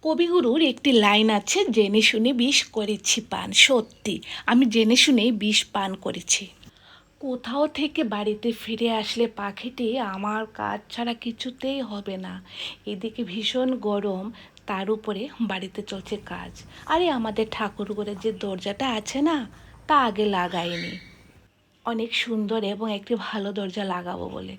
কবিগুরুর একটি লাইন আছে, জেনে শুনে বিষ করেছি পান। সত্যি আমি জেনে শুনেই বিষ পান করেছি। কোথাও থেকে বাড়িতে ফিরে আসলে পাখিটি আমার কাজ ছাড়া কিছুতেই হবে না। এদিকে ভীষণ গরম, তার উপরে বাড়িতে চলছে কাজ। আরে আমাদের ঠাকুরঘরের যে দরজাটা আছে না, তা আগে লাগাইনি। অনেক সুন্দর এবং একটি ভালো দরজা লাগাবো বলে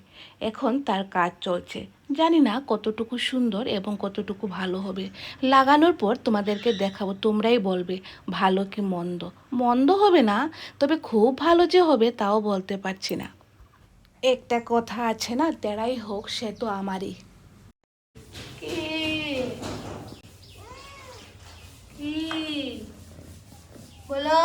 এখন তার কাজ চলছে। জানি না কতটুকু সুন্দর এবং কতটুকু ভালো হবে। লাগানোর পর তোমাদেরকে দেখাবো, তোমরাই বলবে ভালো কি মন্দ। মন্দ হবে না, তবে খুব ভালো যে হবে তাও বলতে পারছি না। একটা কথা আছে না, তেরাই হোক সে তো আমারই। কি কি বলো?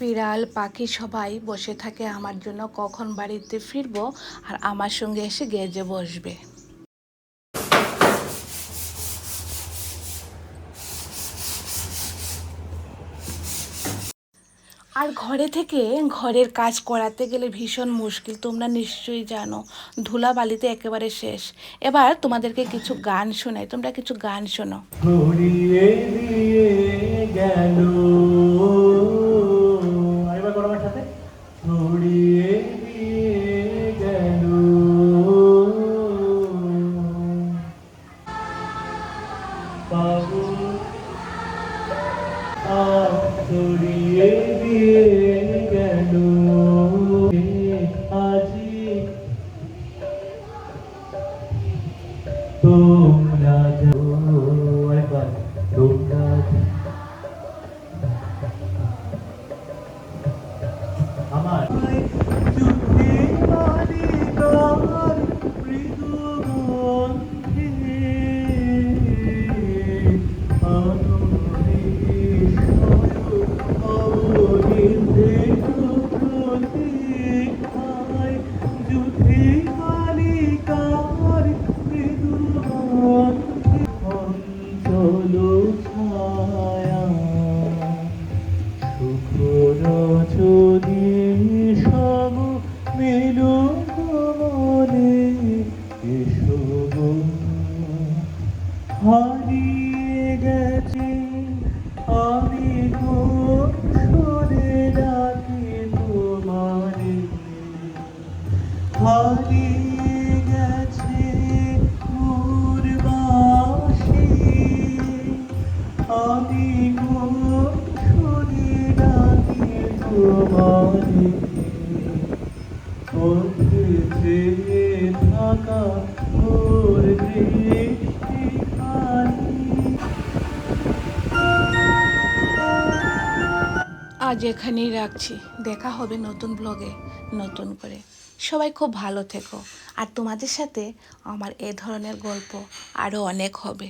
বিড়াল পাখি সবাই বসে থাকে আমার জন্য কখন বাড়িতে ফিরবো আর আমার সঙ্গে এসে গেজে বসবে। আর ঘরে থেকে ঘরের কাজ করাতে গেলে ভীষণ মুশকিল, তোমরা নিশ্চয়ই জানো। ধুলাবালিতে একেবারে শেষ। এবার তোমাদেরকে কিছু গান শোনাই, তোমরা কিছু গান শোনো। ঘুরিয়ে দিয়ে গেল, আরেকবার করো আমার সাথে। ঘুরিয়ে দিয়ে গেল, বাবু আর ছড়িয়ে দিয়ে গেল, আজি তোমরা যাও, একবার তোমরা আমার যুদ্ধে বালিকার মৃদু গন্ধে অবনির্ধে প্রতীক্ষায় যুদ্ধে বালিকার মৃদু গন্ধে অঞ্চল ছায়া রজনী সম মেলো মনে এসো গো, হারিয়ে গেছে আমি গো শুনে ডাকি তোমারে, হারিয়ে গেছে মোর বাসি আমি গো শুনে ডাকি তোমারে, পথে চেয়ে থাকা মোর দৃষ্টি খানি। আজ এখানেই রাখছি, দেখা হবে নতুন ব্লগে নতুন করে। সবাই খুব ভালো থেকো, আর তোমাদের সাথে আমার এ ধরনের গল্প আরও অনেক হবে।